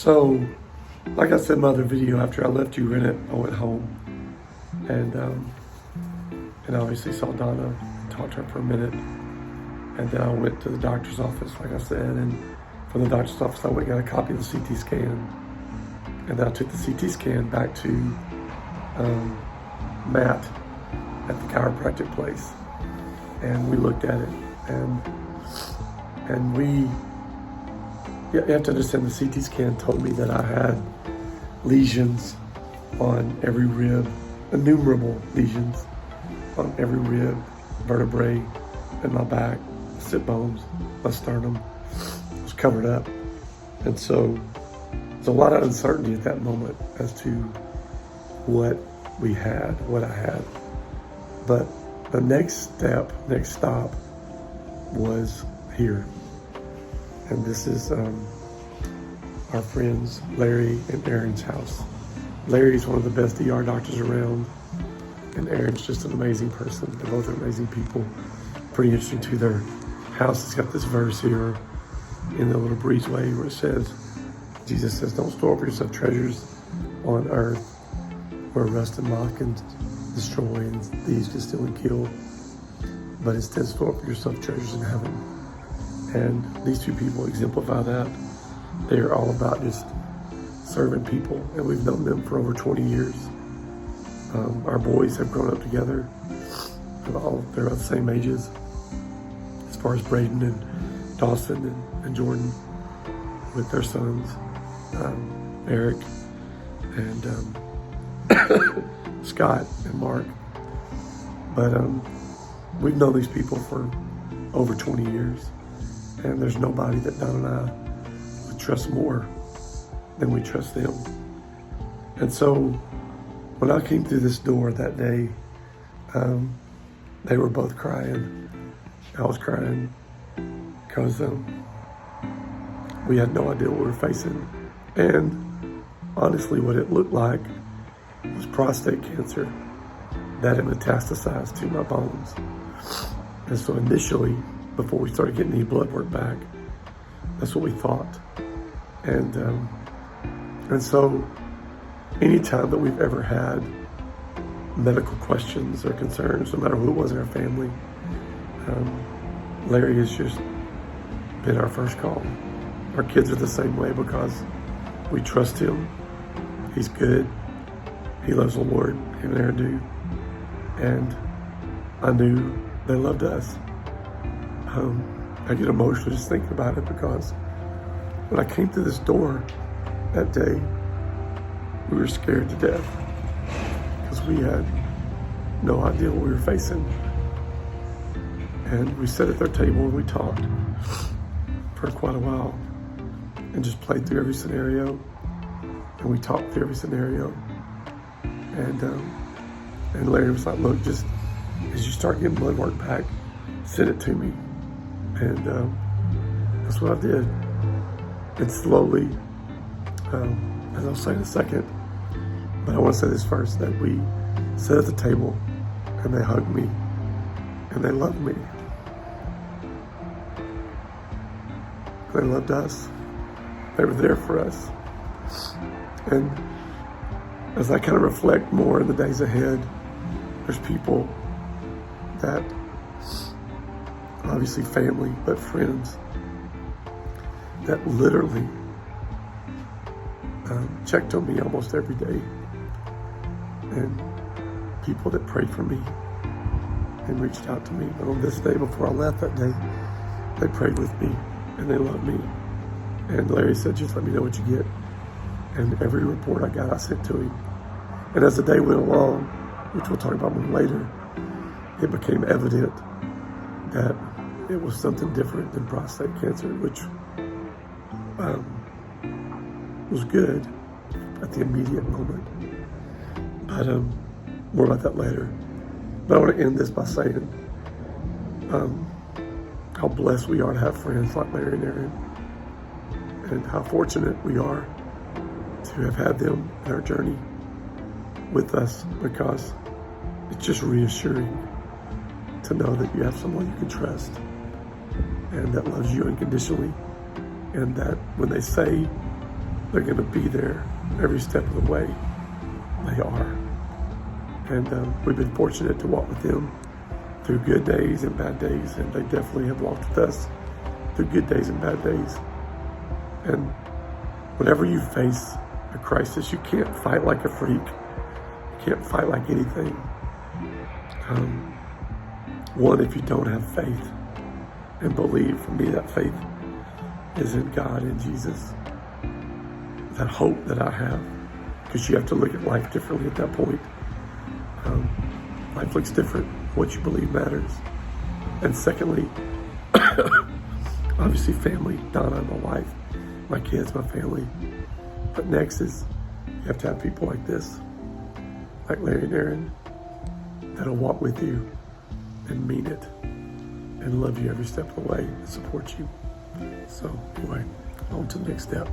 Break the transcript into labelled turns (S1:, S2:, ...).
S1: So, like I said in my other video, after I left you in it, I went home and obviously saw Donna, talked to her for a minute, and then I went to the doctor's office, like I said, and from the doctor's office I went and got a copy of the CT scan, and then I took the CT scan back to Matt at the chiropractic place, and we looked at it, and you have to understand the CT scan told me that I had lesions on every rib, innumerable lesions on every rib, vertebrae in my back, sit bones, my sternum was covered up. And so there's a lot of uncertainty at that moment as to what I had. But the next stop was here. And this is our friends Larry and Erinn's house. Larry's one of the best ER doctors around, and Erinn's just an amazing person. They're both amazing people. Pretty interesting too. Their house has got this verse here in the little breezeway where it says, Jesus says, "Don't store up for yourself treasures on earth where rust and moth can destroy and thieves can steal and kill, but instead store up for yourself treasures in heaven." And these two people exemplify that. They are all about just serving people, and we've known them for over 20 years. Our boys have grown up together. They're of the same ages, as far as Braden and Dawson and Jordan, with their sons, Eric and Scott and Mark. But we've known these people for over 20 years, and there's nobody that Don and I would trust more than we trust them. And so when I came through this door that day, they were both crying. I was crying because we had no idea what we were facing. And honestly, what it looked like was prostate cancer that had metastasized to my bones. And so initially, before we started getting any blood work back, that's what we thought. And so anytime that we've ever had medical questions or concerns, no matter who it was in our family, Larry has just been our first call. Our kids are the same way because we trust him. He's good. He loves the Lord, him and Erin do. And I knew they loved us. I get emotional just thinking about it because when I came through this door that day, we were scared to death because we had no idea what we were facing. And we sat at their table and we talked for quite a while and just played through every scenario, and we talked through every scenario. And Larry was like, "Look, just as you start getting blood work back, send it to me." And that's what I did. And slowly, as I'll say in a second, but I want to say this first, that we sat at the table and they hugged me and they loved me. They loved us. They were there for us. And as I kind of reflect more in the days ahead, there's people that, obviously family, but friends, that literally checked on me almost every day. And people that prayed for me and reached out to me. But on this day, before I left that day, they prayed with me and they loved me. And Larry said, "Just let me know what you get." And every report I got, I sent to him. And as the day went along, which we'll talk about more later, it became evident that it was something different than prostate cancer, which was good at the immediate moment. But more about that later. But I want to end this by saying how blessed we are to have friends like Larry and Erin, and how fortunate we are to have had them in our journey with us, because it's just reassuring to know that you have someone you can trust and that loves you unconditionally, and that when they say they're going to be there every step of the way. They are. And we've been fortunate to walk with them through good days and bad days, and they definitely have walked with us through good days and bad days. And whenever you face a crisis, you can't fight like a freak. You can't fight like anything. One, if you don't have faith and believe, for me, that faith is in God and Jesus. That hope that I have, because you have to look at life differently at that point. Life looks different. What you believe matters. And secondly, obviously family, Donna, my wife, my kids, my family. But next is you have to have people like this, like Larry and Erinn, that'll walk with you and mean it and love you every step of the way and support you. So anyway, on to the next step.